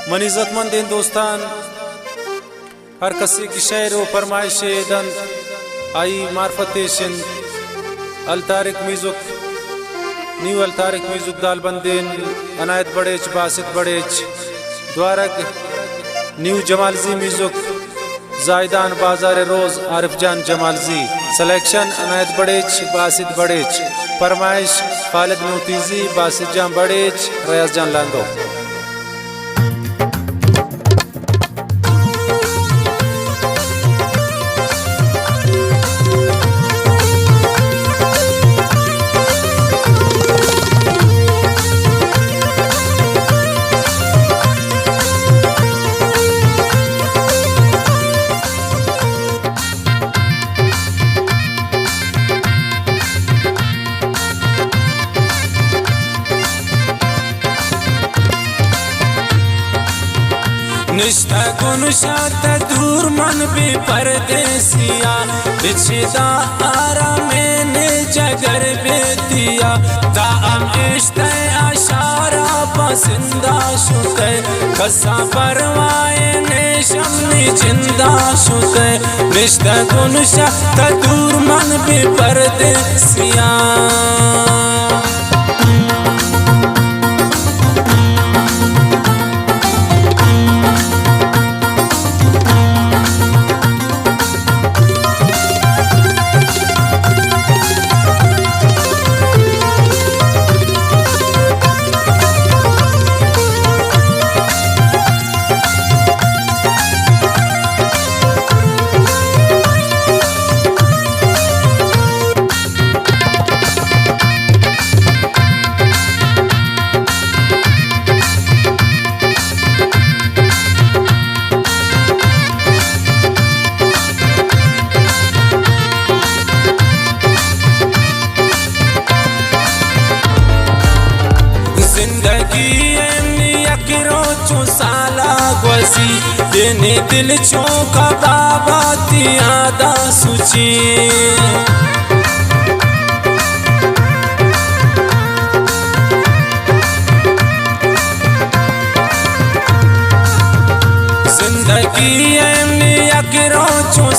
मन इज्जतमंद इन दोस्तान हर कसी की शेर व फरमाइश दन आई मार्फत अल तारिक म्यूजिक न्यू अल तारिक म्यूजिक दाल बंदेन अनायत बड़ेच बासित बड़ेच द्वारक न्यू जमालजी म्यूजिक जायदान बाजार रोज आरिफ जान जमालजी सिलेक्शन अनायत बड़ेच बासित बड़ेच फरमाइश खालिद मोतीजी बासित जान बड़ेच रयाज जान लांदो। निष्ठा गुनशात दूर मन भी परदेसिया बिछदा आरा मैंने जगर बेतिया ताम इश्क़ आशारा पसंदा शुते कसा परवाए ने शम्मी जिंदा शुते निष्ठा गुनशात दूर मन भी परदेसिया देने दिल चौका बाबा तियादा सुची जिंदगी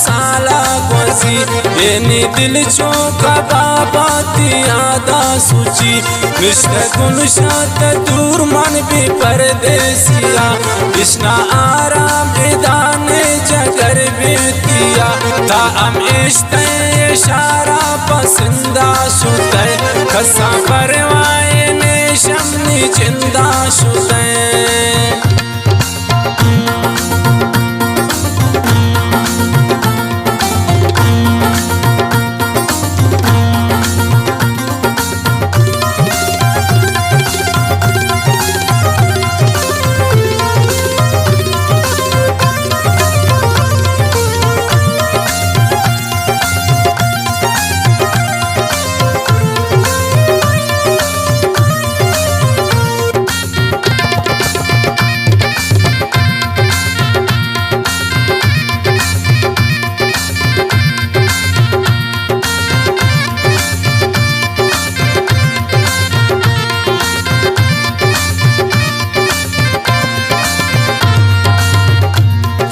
साला गोसी देने दिल चौका बाबा तियादा सुची मिश्र गुनशात दूर मन भी परदेसिया कृष्णा आराम दाने जगर बेतिया ताम इश्क़ इशारा पसंदा शुते खसा परवाए ने शम्मी जिंदा शुते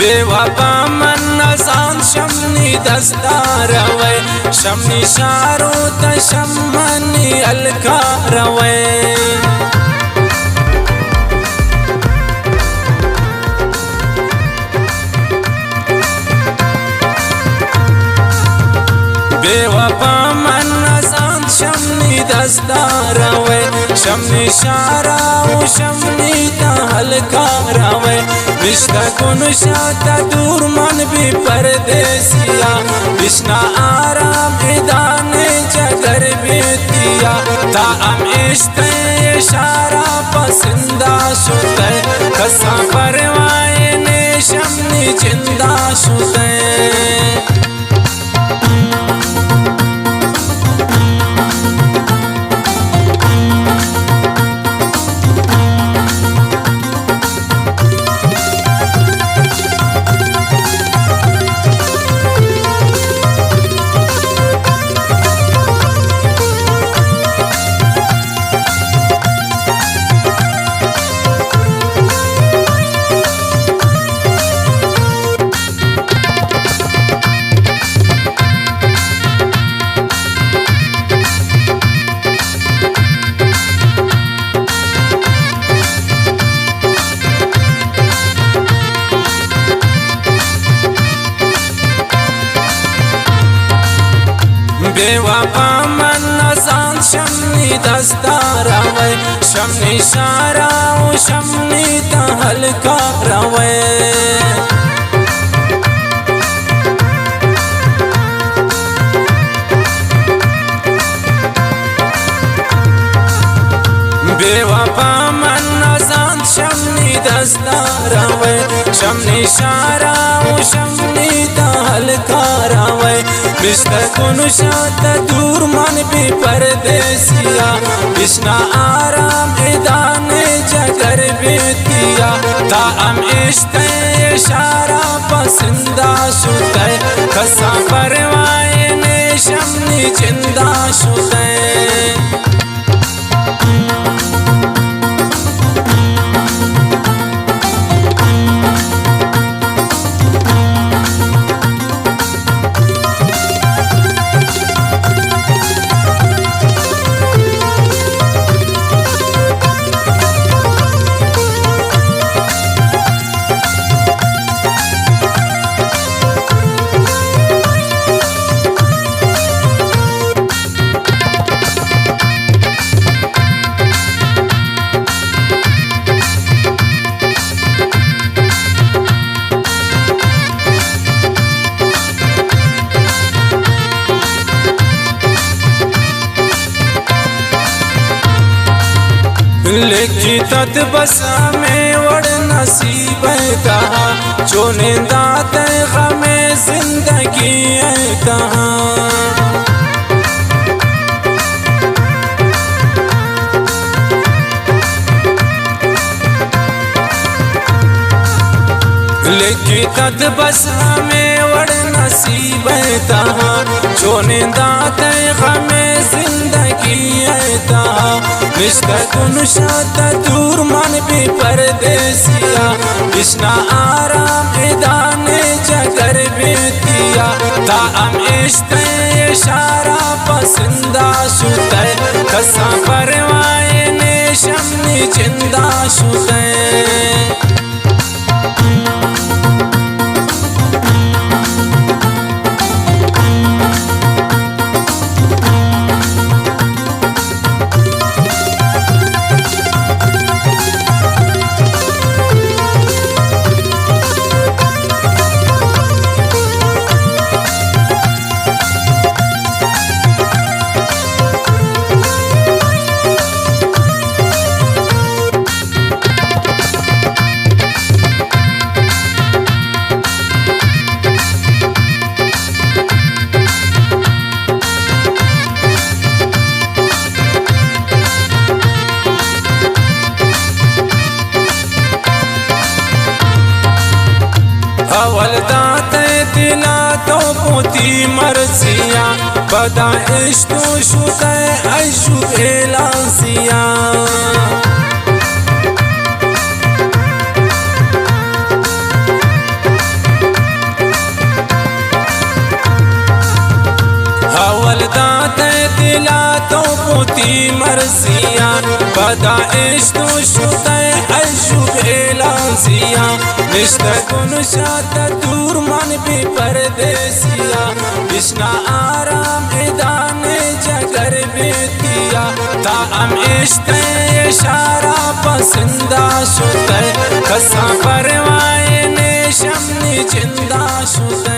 बेवफा मन नसान शम्नी दस्तार वे शम्नी शारो तशम्मनी अलकार वे बेवफा मन नसान शम्नी दस्तार वे शम्नी शारा शम्नी हलकार वे रिश्ता गुनशात दूर मन भी परदेसिया कृष्णा आराम दाने जगर बेतिया ताम इश्क़ इशारा पसंदा शुते खसा परवाए ने शम्मी जिंदा शुते बेवफा मन नसान शमनी दस्तारावे शमनी शाराव शमनी तहलका रवे बेवफा मन नसान शमनी दस्तारावे शमनी शाराव शमनी तहलका रवे बिश्तकुन शात दूर मन भी परदेसिया बिश्ना आराम इदाने जगर बेतिया ताम इश्ते इशारा पसंदा शुते खसा परवाए ने शमनी जिंदा शुते लिखित बसा में वड़ नसीब कहा चुनिंदा गमे जिंदगी कहा लिखित बसा में वड़ नसीब कहा चुनिंदा गमे जिंदगी कहा बिश्तकुन शात दूर मन भी परदेसिया बिश्ना आराम इदाने जगर बेतिया ताम इश्ते इशारा पसंदा शुते खसा परवाए ने शमनी जिंदा शुते हवलदात दिला तो पोती मर्जिया बदा इश्तो शुते ऐशु एलासिया हवलदात दिला तो पोती मर्जिया बदा इश्तो शुते ऐशु एलासिया बिश्तकुन शात दूर मन भी परदेसिया बिश्ना आराम इदाने जगर बेतिया ताम इश्ते इशारा पसंदा शुते खसा परवाए ने शमनी जिंदा शुते